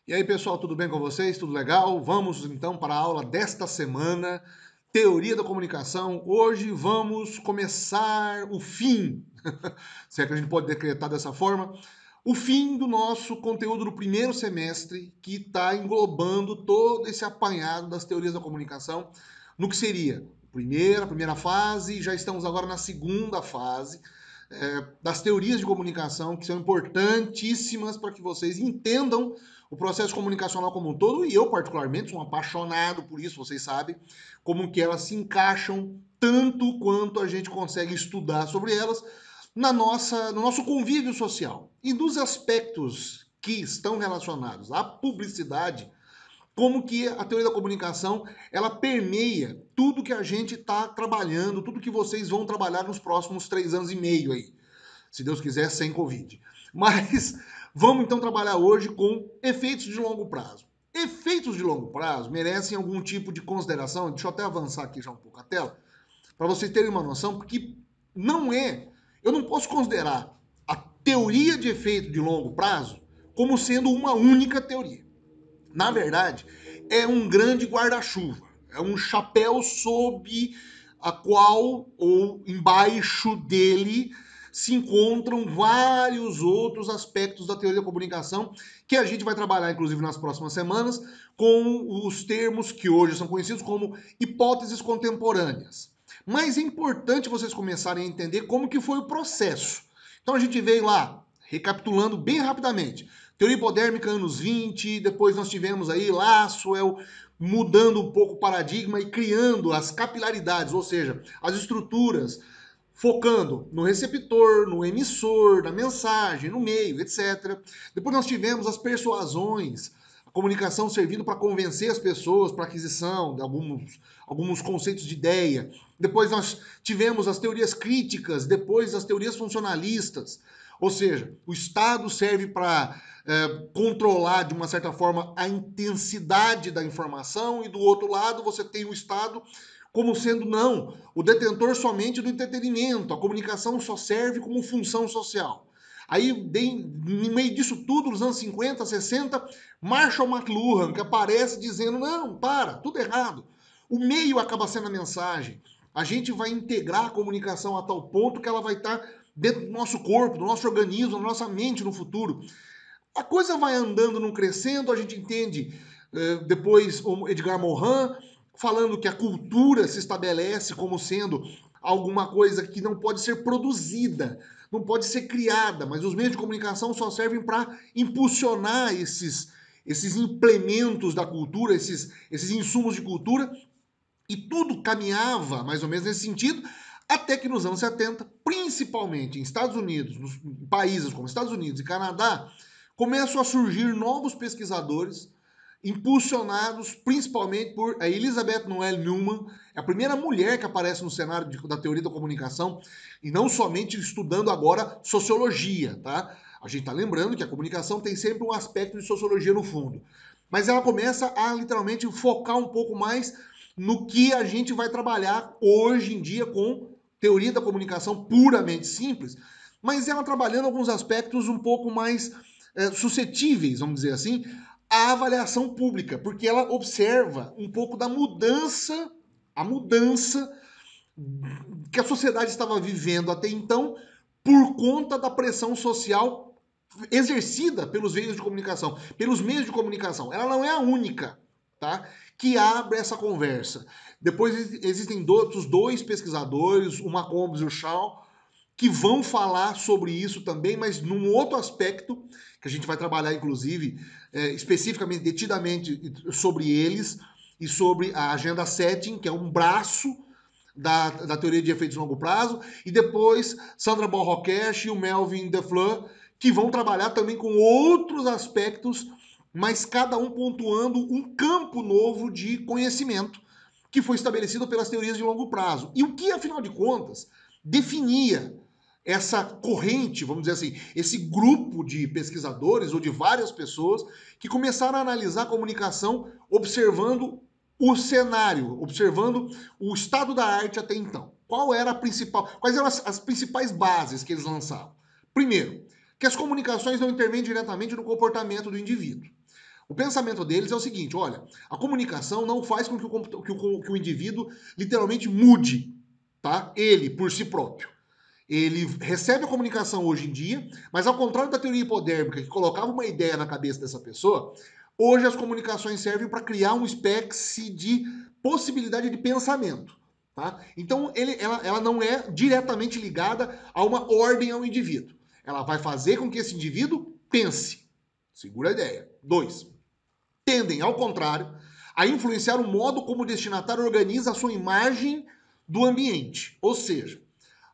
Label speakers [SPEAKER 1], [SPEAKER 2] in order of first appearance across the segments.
[SPEAKER 1] E aí, pessoal, tudo bem com vocês? Tudo legal? Vamos então para a aula desta semana, Teoria da Comunicação. Hoje vamos começar o fim, se é que a gente pode decretar dessa forma, o fim do nosso conteúdo do primeiro semestre, que está englobando todo esse apanhado das teorias da comunicação, no que seria a primeira fase, já estamos agora na segunda fase, das teorias de comunicação, que são importantíssimas para que vocês entendam o processo comunicacional como um todo, e eu particularmente sou um apaixonado por isso, vocês sabem, como que elas se encaixam tanto quanto a gente consegue estudar sobre elas no nosso convívio social. E dos aspectos que estão relacionados à publicidade, como que a teoria da comunicação ela permeia tudo que a gente está trabalhando, tudo que vocês vão trabalhar nos próximos 3 anos e meio aí, se Deus quiser, sem Covid. Mas vamos então trabalhar hoje com efeitos de longo prazo. Efeitos de longo prazo merecem algum tipo de consideração. Deixa eu até avançar aqui já um pouco a tela, para vocês terem uma noção, porque eu não posso considerar a teoria de efeito de longo prazo como sendo uma única teoria. Na verdade, é um grande guarda-chuva, é um chapéu sob a qual ou embaixo dele se encontram vários outros aspectos da teoria da comunicação que a gente vai trabalhar, inclusive, nas próximas semanas, com os termos que hoje são conhecidos como hipóteses contemporâneas. Mas é importante vocês começarem a entender como que foi o processo. Então a gente veio lá, recapitulando bem rapidamente. Teoria hipodérmica, anos 20, depois nós tivemos aí Lasswell mudando um pouco o paradigma e criando as capilaridades, ou seja, as estruturas, focando no receptor, no emissor, na mensagem, no meio, etc. Depois nós tivemos as persuasões, a comunicação servindo para convencer as pessoas para aquisição de alguns conceitos de ideia. Depois nós tivemos as teorias críticas, depois as teorias funcionalistas, ou seja, o Estado serve para controlar de uma certa forma a intensidade da informação e do outro lado você tem o Estado como sendo não, o detentor somente do entretenimento, a comunicação só serve como função social. Aí, no meio disso tudo, nos anos 50, 60, Marshall McLuhan, que aparece dizendo, não, tudo errado. O meio acaba sendo a mensagem. A gente vai integrar a comunicação a tal ponto que ela vai estar dentro do nosso corpo, do nosso organismo, da nossa mente no futuro. A coisa vai andando, não crescendo, a gente entende depois o Edgar Morin falando que a cultura se estabelece como sendo alguma coisa que não pode ser produzida, não pode ser criada, mas os meios de comunicação só servem para impulsionar esses implementos da cultura, esses insumos de cultura, e tudo caminhava mais ou menos nesse sentido, até que nos anos 70, principalmente em Estados Unidos, nos países como Estados Unidos e Canadá, começam a surgir novos pesquisadores, impulsionados principalmente por a Elizabeth Noel Newman, é a primeira mulher que aparece no cenário da teoria da comunicação, e não somente estudando agora sociologia, tá? A gente está lembrando que a comunicação tem sempre um aspecto de sociologia no fundo. Mas ela começa a literalmente focar um pouco mais no que a gente vai trabalhar hoje em dia com teoria da comunicação puramente simples, mas ela trabalhando alguns aspectos um pouco mais suscetíveis, vamos dizer assim, à avaliação pública, porque ela observa um pouco da a mudança que a sociedade estava vivendo até então por conta da pressão social exercida pelos meios de comunicação, pelos meios de comunicação. Ela não é a única, tá? Que abre essa conversa. Depois existem outros dois pesquisadores, o Macombs e o Shaw, que vão falar sobre isso também, mas num outro aspecto, que a gente vai trabalhar, inclusive, especificamente, detidamente sobre eles, e sobre a agenda setting, que é um braço da teoria de efeitos de longo prazo, e depois Sandra Borroquesh e o Melvin Defleur, que vão trabalhar também com outros aspectos, mas cada um pontuando um campo novo de conhecimento que foi estabelecido pelas teorias de longo prazo. E o que, afinal de contas, definia essa corrente, vamos dizer assim, esse grupo de pesquisadores ou de várias pessoas que começaram a analisar a comunicação observando o cenário, observando o estado da arte até então. Quais eram as principais bases que eles lançavam? Primeiro, que as comunicações não intervêm diretamente no comportamento do indivíduo. O pensamento deles é o seguinte, olha, a comunicação não faz com que o indivíduo literalmente mude, tá? Ele, por si próprio. Ele recebe a comunicação hoje em dia, mas ao contrário da teoria hipodérmica, que colocava uma ideia na cabeça dessa pessoa, hoje as comunicações servem para criar uma espécie de possibilidade de pensamento. Tá? Então, ela não é diretamente ligada a uma ordem ao indivíduo. Ela vai fazer com que esse indivíduo pense. Segura a ideia. 2. Tendem, ao contrário, a influenciar o modo como o destinatário organiza a sua imagem do ambiente. Ou seja,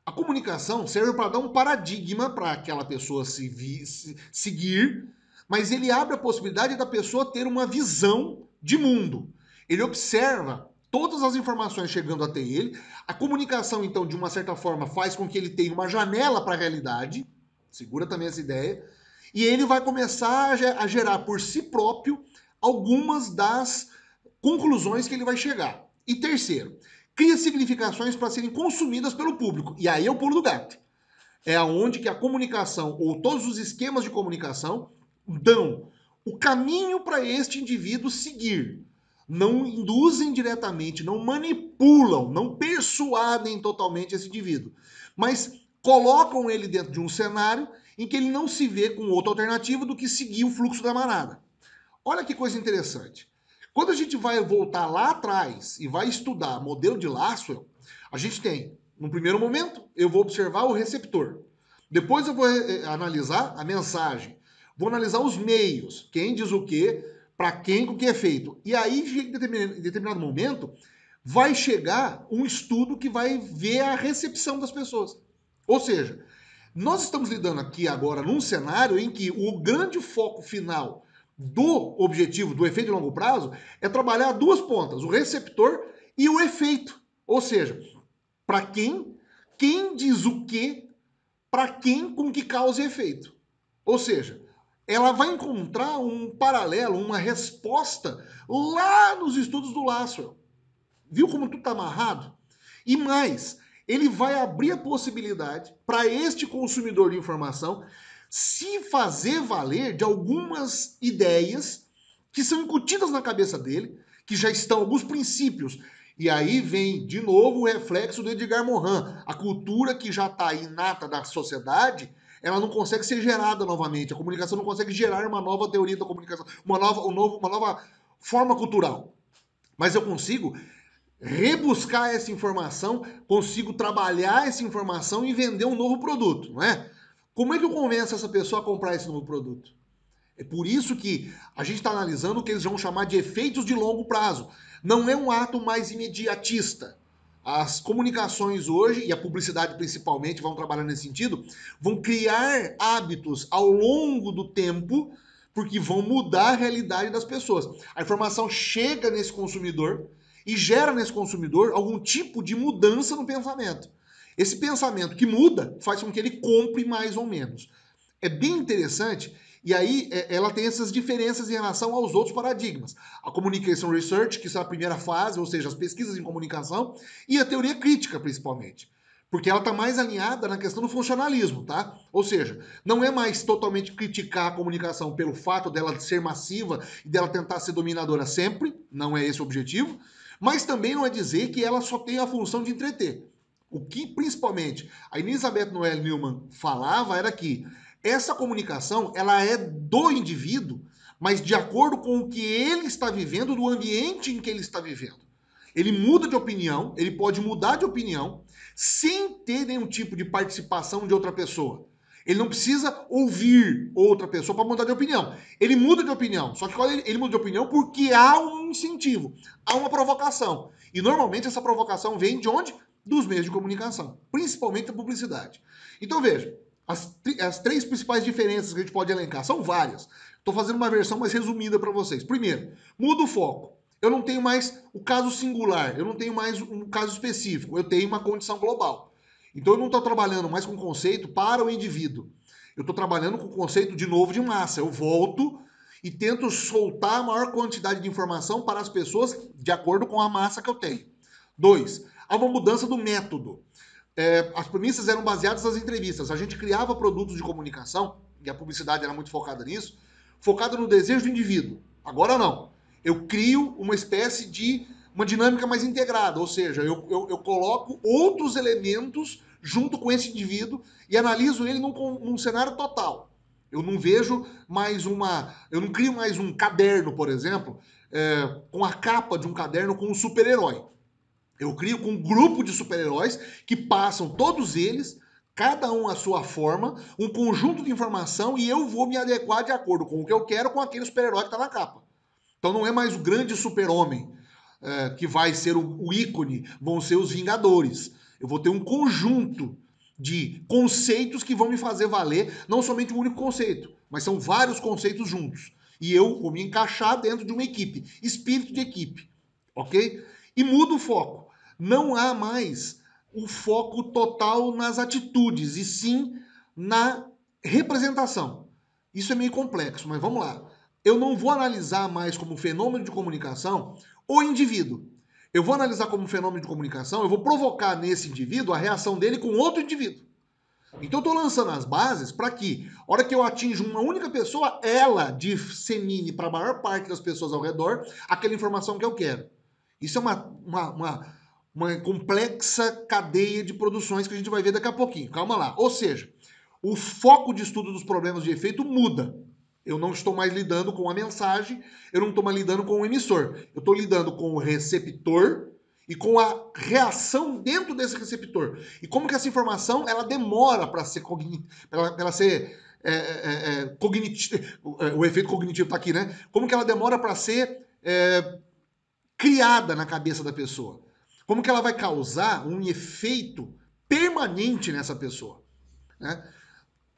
[SPEAKER 1] a comunicação serve para dar um paradigma para aquela pessoa seguir, mas ele abre a possibilidade da pessoa ter uma visão de mundo. Ele observa todas as informações chegando até ele. A comunicação, então, de uma certa forma, faz com que ele tenha uma janela para a realidade. Segura também essa ideia. E ele vai começar a gerar por si próprio algumas das conclusões que ele vai chegar. E terceiro, cria significações para serem consumidas pelo público. E aí é o pulo do gato. É aonde que a comunicação, ou todos os esquemas de comunicação, dão o caminho para este indivíduo seguir. Não induzem diretamente, não manipulam, não persuadem totalmente esse indivíduo. Mas colocam ele dentro de um cenário em que ele não se vê com outra alternativa do que seguir o fluxo da manada. Olha que coisa interessante. Quando a gente vai voltar lá atrás e vai estudar modelo de Lasswell, a gente tem, no primeiro momento, eu vou observar o receptor. Depois eu vou analisar a mensagem. Vou analisar os meios, quem diz o quê, para quem, com o que é feito. E aí, em determinado momento, vai chegar um estudo que vai ver a recepção das pessoas. Ou seja, nós estamos lidando aqui agora num cenário em que o grande foco final do objetivo, do efeito de longo prazo, é trabalhar duas pontas, o receptor e o efeito. Ou seja, para quem diz o quê, para quem, com que causa e efeito. Ou seja, ela vai encontrar um paralelo, uma resposta lá nos estudos do Lasswell. Viu como tudo está amarrado? E mais, ele vai abrir a possibilidade para este consumidor de informação se fazer valer de algumas ideias que são incutidas na cabeça dele, que já estão alguns princípios. E aí vem, de novo, o reflexo do Edgar Morin. A cultura que já está inata da sociedade, ela não consegue ser gerada novamente. A comunicação não consegue gerar uma nova teoria da comunicação, uma nova forma cultural. Mas eu consigo rebuscar essa informação, consigo trabalhar essa informação e vender um novo produto, não é? Como é que eu convenço essa pessoa a comprar esse novo produto? É por isso que a gente está analisando o que eles vão chamar de efeitos de longo prazo. Não é um ato mais imediatista. As comunicações hoje, e a publicidade principalmente, vão trabalhar nesse sentido, vão criar hábitos ao longo do tempo, porque vão mudar a realidade das pessoas. A informação chega nesse consumidor e gera nesse consumidor algum tipo de mudança no pensamento. Esse pensamento que muda faz com que ele compre mais ou menos. É bem interessante, e aí ela tem essas diferenças em relação aos outros paradigmas. A Communication Research, que é a primeira fase, ou seja, as pesquisas em comunicação, e a teoria crítica, principalmente. Porque ela está mais alinhada na questão do funcionalismo, tá? Ou seja, não é mais totalmente criticar a comunicação pelo fato dela ser massiva e dela tentar ser dominadora sempre, não é esse o objetivo, mas também não é dizer que ela só tem a função de entreter. O que, principalmente, a Elizabeth Noel Neumann falava era que essa comunicação, ela é do indivíduo, mas de acordo com o que ele está vivendo, do ambiente em que ele está vivendo. Ele muda de opinião, ele pode mudar de opinião, sem ter nenhum tipo de participação de outra pessoa. Ele não precisa ouvir outra pessoa para mudar de opinião. Ele muda de opinião. Só que ele muda de opinião porque há um incentivo, há uma provocação. E normalmente essa provocação vem de onde? Dos meios de comunicação, principalmente da publicidade. Então veja, as três principais diferenças que a gente pode elencar são várias. Estou fazendo uma versão mais resumida para vocês. Primeiro, muda o foco. Eu não tenho mais o caso singular, eu não tenho mais um caso específico, eu tenho uma condição global. Então eu não estou trabalhando mais com conceito para o indivíduo. Eu estou trabalhando com o conceito de novo de massa. Eu volto e tento soltar a maior quantidade de informação para as pessoas de acordo com a massa que eu tenho. 2. Há uma mudança do método. As premissas eram baseadas nas entrevistas. A gente criava produtos de comunicação, e a publicidade era muito focada nisso, focada no desejo do indivíduo. Agora não. Eu crio uma espécie de uma dinâmica mais integrada, ou seja, eu coloco outros elementos junto com esse indivíduo e analiso ele num cenário total. Eu não vejo mais eu não crio mais um caderno, por exemplo, com a capa de um caderno com um super-herói. Eu crio com um grupo de super-heróis que passam todos eles, cada um à sua forma, um conjunto de informação e eu vou me adequar de acordo com o que eu quero com aquele super-herói que está na capa. Então não é mais o grande super-homem que vai ser o ícone, vão ser os Vingadores. Eu vou ter um conjunto de conceitos que vão me fazer valer não somente um único conceito, mas são vários conceitos juntos. E eu vou me encaixar dentro de uma equipe, espírito de equipe, ok? E muda o foco. Não há mais o foco total nas atitudes, e sim na representação. Isso é meio complexo, mas vamos lá. Eu não vou analisar mais como fenômeno de comunicação o indivíduo. Eu vou analisar como fenômeno de comunicação, eu vou provocar nesse indivíduo a reação dele com outro indivíduo. Então eu estou lançando as bases para que, a hora que eu atinjo uma única pessoa, ela dissemine para a maior parte das pessoas ao redor aquela informação que eu quero. Isso é uma complexa cadeia de produções que a gente vai ver daqui a pouquinho. Calma lá. Ou seja, o foco de estudo dos problemas de efeito muda. Eu não estou mais lidando com a mensagem, eu não estou mais lidando com o emissor. Eu estou lidando com o receptor e com a reação dentro desse receptor. E como que essa informação ela demora para ser cognitivo, o efeito cognitivo está aqui, né? Como que ela demora para ser criada na cabeça da pessoa? Como que ela vai causar um efeito permanente nessa pessoa? Né?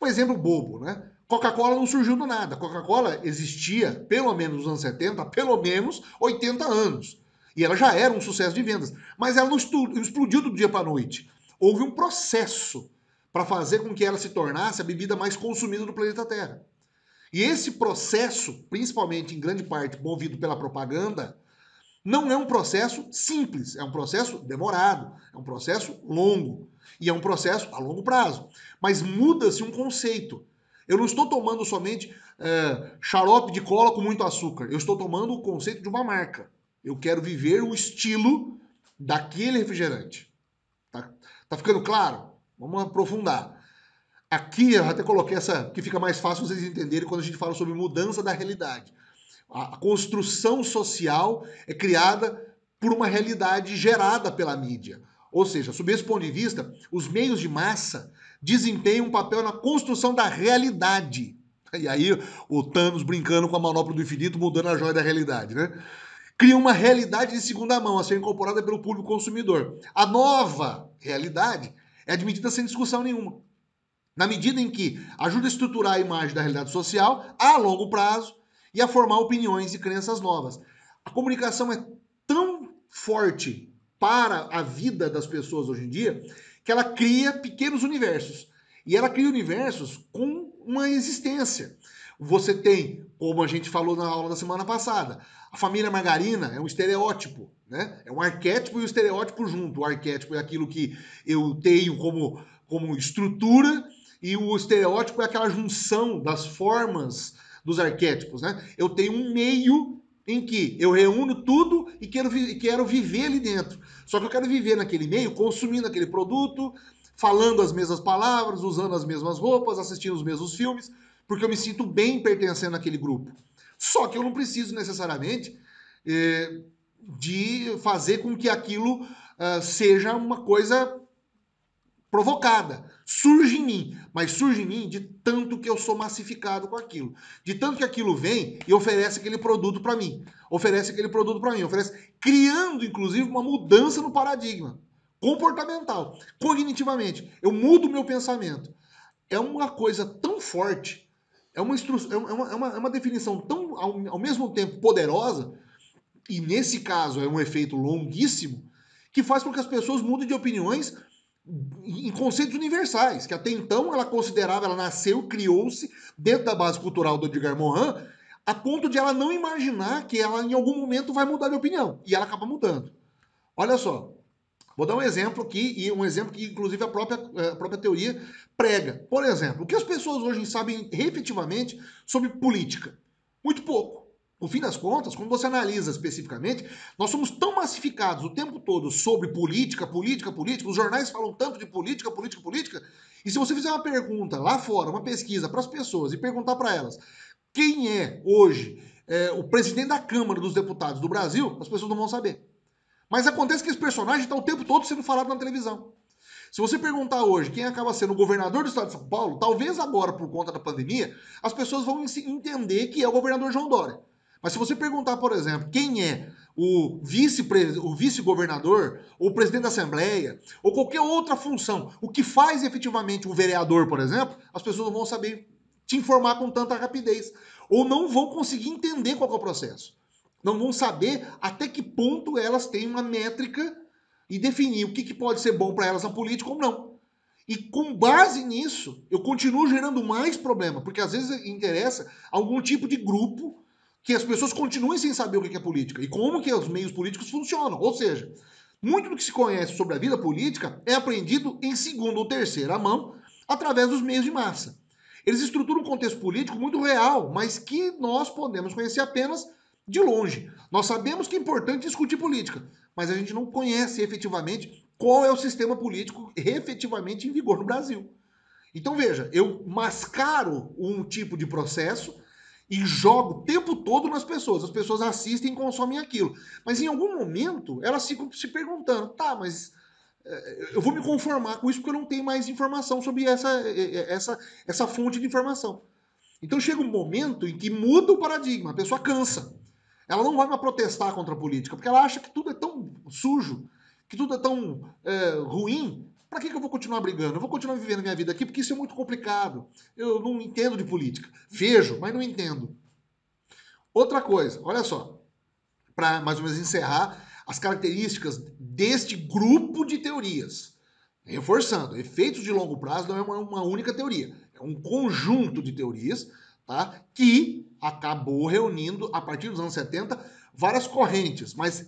[SPEAKER 1] Um exemplo bobo, né? Coca-Cola não surgiu do nada. Coca-Cola existia, pelo menos nos anos 70, há pelo menos 80 anos. E ela já era um sucesso de vendas. Mas ela não explodiu do dia para a noite. Houve um processo para fazer com que ela se tornasse a bebida mais consumida do planeta Terra. E esse processo, principalmente em grande parte movido pela propaganda, não é um processo simples, é um processo demorado, é um processo longo e é um processo a longo prazo. Mas muda-se um conceito. Eu não estou tomando somente xarope de cola com muito açúcar. Eu estou tomando o conceito de uma marca. Eu quero viver o estilo daquele refrigerante. Tá ficando claro? Vamos aprofundar. Aqui eu até coloquei essa que fica mais fácil vocês entenderem quando a gente fala sobre mudança da realidade. A construção social é criada por uma realidade gerada pela mídia. Ou seja, sob esse ponto de vista, os meios de massa desempenham um papel na construção da realidade. E aí o Thanos brincando com a manopla do infinito, mudando a joia da realidade, né? Cria uma realidade de segunda mão a ser incorporada pelo público consumidor. A nova realidade é admitida sem discussão nenhuma. Na medida em que ajuda a estruturar a imagem da realidade social a longo prazo e a formar opiniões e crenças novas. A comunicação é tão forte para a vida das pessoas hoje em dia que ela cria pequenos universos. E ela cria universos com uma existência. Você tem, como a gente falou na aula da semana passada, a família margarina é um estereótipo, né? É um arquétipo e um estereótipo junto. O arquétipo é aquilo que eu tenho como estrutura e o estereótipo é aquela junção das formas dos arquétipos, né? Eu tenho um meio em que eu reúno tudo e quero viver ali dentro. Só que eu quero viver naquele meio, consumindo aquele produto, falando as mesmas palavras, usando as mesmas roupas, assistindo os mesmos filmes, porque eu me sinto bem pertencendo àquele grupo. Só que eu não preciso necessariamente de fazer com que aquilo seja uma coisa provocada. Surge em mim, mas surge em mim de tanto que eu sou massificado com aquilo. De tanto que aquilo vem e oferece aquele produto para mim. Oferece aquele produto para mim, oferece, criando inclusive uma mudança no paradigma comportamental, cognitivamente. Eu mudo o meu pensamento. É uma coisa tão forte, é uma definição tão ao mesmo tempo poderosa, e nesse caso é um efeito longuíssimo, que faz com que as pessoas mudem de opiniões em conceitos universais, que até então ela considerava, ela nasceu, criou-se dentro da base cultural do Edgar Morin, a ponto de ela não imaginar que ela em algum momento vai mudar de opinião. E ela acaba mudando. Olha só, vou dar um exemplo aqui, e um exemplo que inclusive a própria teoria prega. Por exemplo, o que as pessoas hoje sabem efetivamente sobre política? Muito pouco. No fim das contas, quando você analisa especificamente, nós somos tão massificados o tempo todo sobre política, política, política, os jornais falam tanto de política, política, política, e se você fizer uma pergunta lá fora, uma pesquisa para as pessoas e perguntar para elas quem é hoje o presidente da Câmara dos Deputados do Brasil, as pessoas não vão saber. Mas acontece que esse personagem está o tempo todo sendo falado na televisão. Se você perguntar hoje quem acaba sendo o governador do estado de São Paulo, talvez agora, por conta da pandemia, as pessoas vão entender que é o governador João Dória. Mas se você perguntar, por exemplo, quem é o vice-governador, ou o presidente da Assembleia, ou qualquer outra função, o que faz efetivamente um vereador, por exemplo, as pessoas não vão saber te informar com tanta rapidez. Ou não vão conseguir entender qual é o processo. Não vão saber até que ponto elas têm uma métrica e definir o que pode ser bom para elas na política ou não. E com base nisso, eu continuo gerando mais problema, porque às vezes interessa algum tipo de grupo que as pessoas continuem sem saber o que é política e como que os meios políticos funcionam. Ou seja, muito do que se conhece sobre a vida política é aprendido em segunda ou terceira mão através dos meios de massa. Eles estruturam um contexto político muito real, mas que nós podemos conhecer apenas de longe. Nós sabemos que é importante discutir política, mas a gente não conhece efetivamente qual é o sistema político efetivamente em vigor no Brasil. Então veja, eu mascaro um tipo de processo e jogo o tempo todo nas pessoas. As pessoas assistem e consomem aquilo. Mas em algum momento elas ficam se perguntando, tá, mas eu vou me conformar com isso porque eu não tenho mais informação sobre essa fonte de informação. Então chega um momento em que muda o paradigma, a pessoa cansa. Ela não vai mais protestar contra a política, porque ela acha que tudo é tão sujo, que tudo é tão ruim. Para que eu vou continuar brigando? Eu vou continuar vivendo minha vida aqui porque isso é muito complicado. Eu não entendo de política. Vejo, mas não entendo. Outra coisa, olha só, para mais ou menos encerrar as características deste grupo de teorias. Reforçando, efeitos de longo prazo não é uma única teoria, é um conjunto de teorias, tá, que acabou reunindo, a partir dos anos 70, várias correntes, mas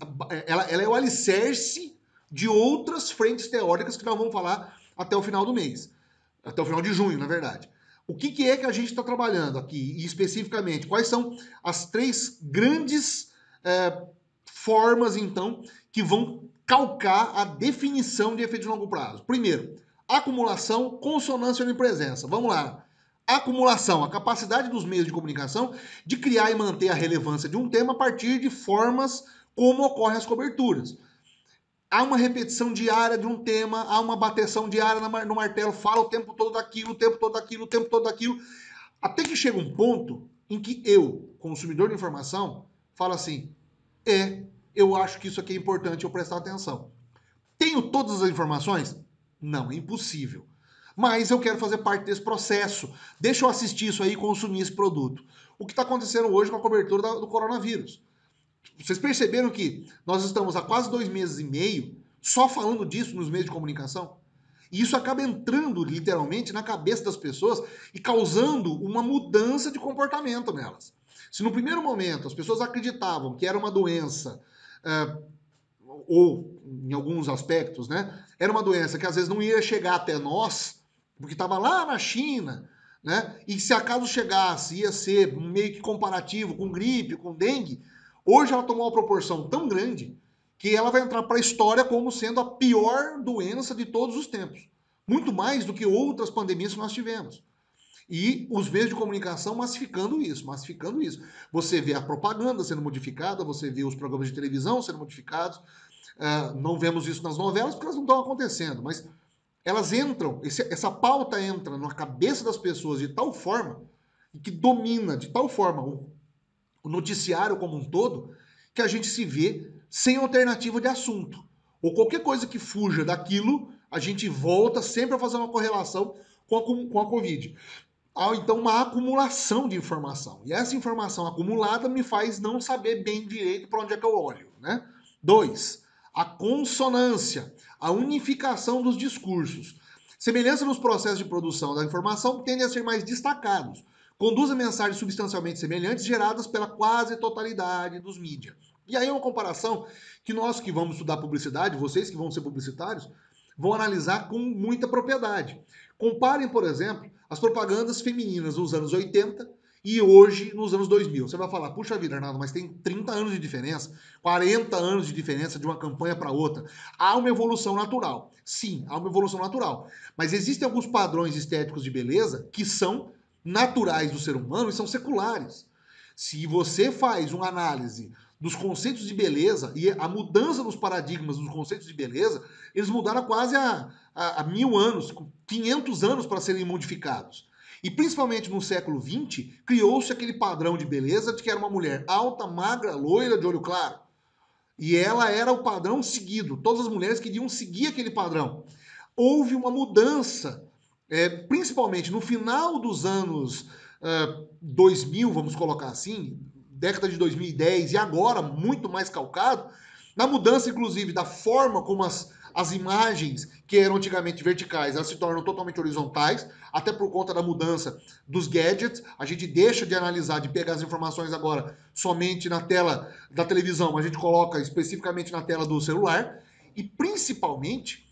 [SPEAKER 1] ela é o alicerce de outras frentes teóricas que nós vamos falar até o final do mês, até o final de junho, na verdade. O que é que a gente está trabalhando aqui, e especificamente, quais são as três grandes formas, então, que vão calcar a definição de efeito de longo prazo? Primeiro, acumulação, consonância e onipresença. Vamos lá. Acumulação, a capacidade dos meios de comunicação de criar e manter a relevância de um tema a partir de formas como ocorrem as coberturas. Há uma repetição diária de um tema, há uma bateção diária no martelo, fala o tempo todo daquilo, o tempo todo daquilo, o tempo todo daquilo, até que chega um ponto em que eu, consumidor de informação, falo assim, eu acho que isso aqui é importante eu prestar atenção. Tenho todas as informações? Não, é impossível. Mas eu quero fazer parte desse processo. Deixa eu assistir isso aí e consumir esse produto. O que está acontecendo hoje com a cobertura do coronavírus? Vocês perceberam que nós estamos há quase 2 meses e meio só falando disso nos meios de comunicação? E isso acaba entrando literalmente na cabeça das pessoas e causando uma mudança de comportamento nelas. Se no primeiro momento as pessoas acreditavam que era uma doença, ou em alguns aspectos, né, era uma doença que às vezes não ia chegar até nós, porque estava lá na China, né, e se acaso chegasse ia ser meio que comparativo com gripe, com dengue, hoje ela tomou uma proporção tão grande que ela vai entrar para a história como sendo a pior doença de todos os tempos. Muito mais do que outras pandemias que nós tivemos. E os meios de comunicação massificando isso, massificando isso. Você vê a propaganda sendo modificada, você vê os programas de televisão sendo modificados. Não vemos isso nas novelas porque elas não estão acontecendo, mas elas entram, essa pauta entra na cabeça das pessoas de tal forma, e que domina de tal forma o noticiário como um todo, que a gente se vê sem alternativa de assunto. Ou qualquer coisa que fuja daquilo, a gente volta sempre a fazer uma correlação com a Covid. Há então uma acumulação de informação. E essa informação acumulada me faz não saber bem direito para onde é que eu olho, né? 2. A consonância, a unificação dos discursos. Semelhança nos processos de produção da informação tendem a ser mais destacados. Conduz a mensagens substancialmente semelhantes geradas pela quase totalidade dos mídias. E aí é uma comparação que nós que vamos estudar publicidade, vocês que vão ser publicitários, vão analisar com muita propriedade. Comparem, por exemplo, as propagandas femininas dos anos 80 e hoje nos anos 2000. Você vai falar, puxa vida, Arnaldo, mas tem 30 anos de diferença, 40 anos de diferença de uma campanha para outra. Há uma evolução natural. Sim, há uma evolução natural. Mas existem alguns padrões estéticos de beleza que são naturais do ser humano e são seculares. Se você faz uma análise dos conceitos de beleza e a mudança dos paradigmas dos conceitos de beleza, eles mudaram quase há 1000 anos, 500 anos para serem modificados. E principalmente no século XX, criou-se aquele padrão de beleza de que era uma mulher alta, magra, loira, de olho claro. E ela era o padrão seguido. Todas as mulheres queriam seguir aquele padrão. Houve uma mudança, principalmente no final dos anos 2000, vamos colocar assim, década de 2010 e agora muito mais calcado, na mudança inclusive da forma como as imagens que eram antigamente verticais, elas se tornam totalmente horizontais, até por conta da mudança dos gadgets. A gente deixa de analisar, de pegar as informações agora somente na tela da televisão, a gente coloca especificamente na tela do celular, e principalmente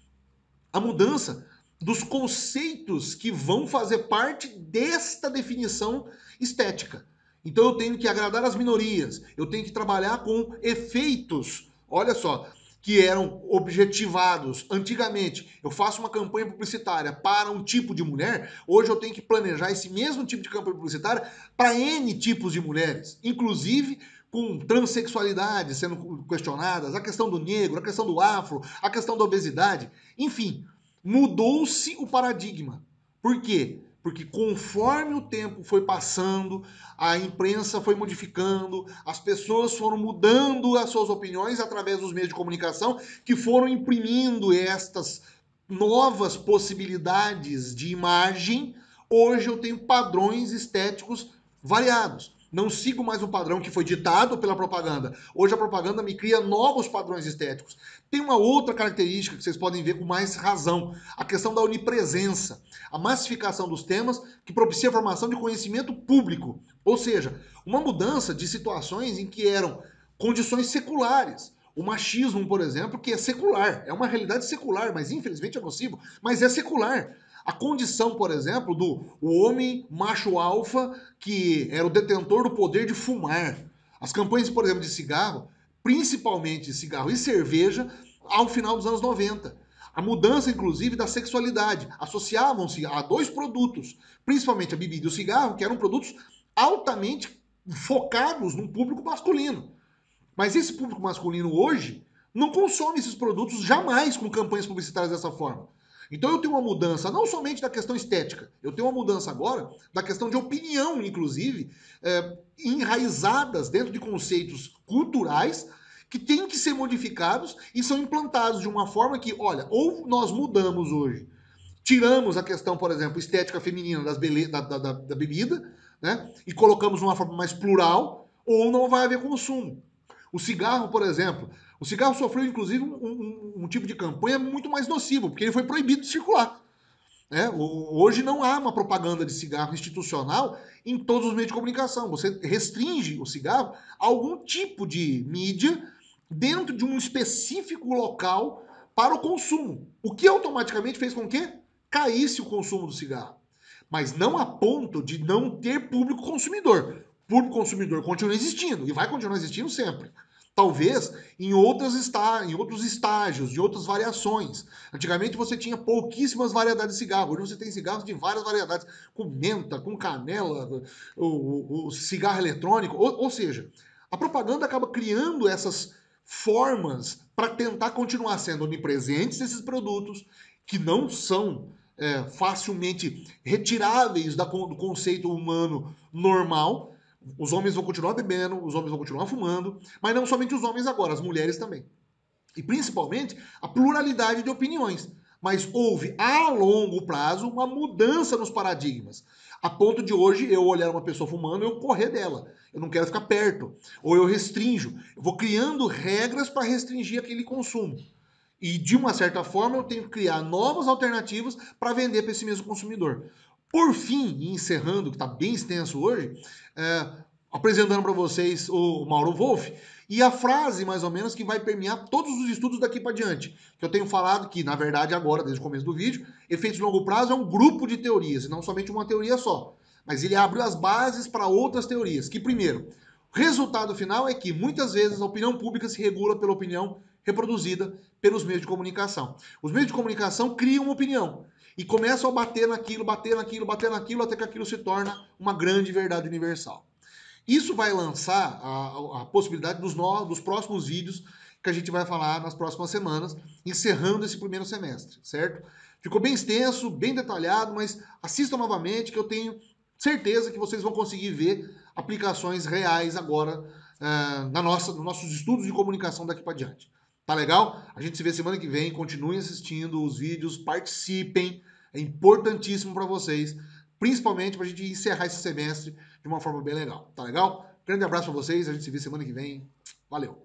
[SPEAKER 1] a mudança dos conceitos que vão fazer parte desta definição estética. Então eu tenho que agradar as minorias, eu tenho que trabalhar com efeitos, olha só, que eram objetivados antigamente. Eu faço uma campanha publicitária para um tipo de mulher, hoje eu tenho que planejar esse mesmo tipo de campanha publicitária para N tipos de mulheres, inclusive com transexualidade sendo questionadas, a questão do negro, a questão do afro, a questão da obesidade, enfim, mudou-se o paradigma. Por quê? Porque conforme o tempo foi passando, a imprensa foi modificando, as pessoas foram mudando as suas opiniões através dos meios de comunicação, que foram imprimindo estas novas possibilidades de imagem. Hoje eu tenho padrões estéticos variados. Não sigo mais um padrão que foi ditado pela propaganda. Hoje a propaganda me cria novos padrões estéticos. Tem uma outra característica que vocês podem ver com mais razão, a questão da onipresença, a massificação dos temas que propicia a formação de conhecimento público, ou seja, uma mudança de situações em que eram condições seculares. O machismo, por exemplo, que é secular, é uma realidade secular, mas infelizmente é nocivo, mas é secular. A condição, por exemplo, do homem macho alfa que era o detentor do poder de fumar. As campanhas, por exemplo, de cigarro, principalmente cigarro e cerveja, ao final dos anos 90. A mudança, inclusive, da sexualidade. Associavam-se a dois produtos, principalmente a bebida e o cigarro, que eram produtos altamente focados num público masculino. Mas esse público masculino hoje não consome esses produtos jamais com campanhas publicitárias dessa forma. Então eu tenho uma mudança não somente da questão estética, eu tenho uma mudança agora da questão de opinião, inclusive, enraizadas dentro de conceitos culturais que têm que ser modificados e são implantados de uma forma que, olha, ou nós mudamos hoje, tiramos a questão, por exemplo, estética feminina da bebida, né, e colocamos de uma forma mais plural, ou não vai haver consumo. O cigarro, por exemplo, o cigarro sofreu, inclusive, um tipo de campanha muito mais nocivo, porque ele foi proibido de circular. Hoje não há uma propaganda de cigarro institucional em todos os meios de comunicação. Você restringe o cigarro a algum tipo de mídia dentro de um específico local para o consumo. O que automaticamente fez com que caísse o consumo do cigarro. Mas não a ponto de não ter público consumidor. O público consumidor continua existindo e vai continuar existindo sempre. Talvez em outros estágios, de outras variações. Antigamente você tinha pouquíssimas variedades de cigarro. Hoje você tem cigarros de várias variedades, com menta, com canela, o cigarro eletrônico. Ou seja, a propaganda acaba criando essas formas para tentar continuar sendo onipresentes esses produtos que não são facilmente retiráveis do conceito humano normal. Os homens vão continuar bebendo, os homens vão continuar fumando, mas não somente os homens agora, as mulheres também. E principalmente a pluralidade de opiniões. Mas houve, a longo prazo, uma mudança nos paradigmas. A ponto de hoje eu olhar uma pessoa fumando e eu correr dela. Eu não quero ficar perto. Ou eu restringo. Eu vou criando regras para restringir aquele consumo. E de uma certa forma eu tenho que criar novas alternativas para vender para esse mesmo consumidor. Por fim, e encerrando, que está bem extenso hoje, apresentando para vocês o Mauro Wolff, e a frase, mais ou menos, que vai permear todos os estudos daqui para diante. Que eu tenho falado que, na verdade, agora, desde o começo do vídeo, efeitos de longo prazo é um grupo de teorias, e não somente uma teoria só. mas ele abriu as bases para outras teorias, que primeiro, o resultado final é que muitas vezes a opinião pública se regula pela opinião reproduzida pelos meios de comunicação. Os meios de comunicação criam uma opinião e começam a bater naquilo, bater naquilo, bater naquilo, até que aquilo se torna uma grande verdade universal. Isso vai lançar a possibilidade dos próximos vídeos que a gente vai falar nas próximas semanas, encerrando esse primeiro semestre, certo? Ficou bem extenso, bem detalhado, mas assistam novamente que eu tenho certeza que vocês vão conseguir ver aplicações reais agora nos nossos estudos de comunicação daqui para diante. Tá legal? A gente se vê semana que vem. Continuem assistindo os vídeos, participem. É importantíssimo para vocês, principalmente para a gente encerrar esse semestre de uma forma bem legal. Tá legal? Grande abraço para vocês. A gente se vê semana que vem. Valeu!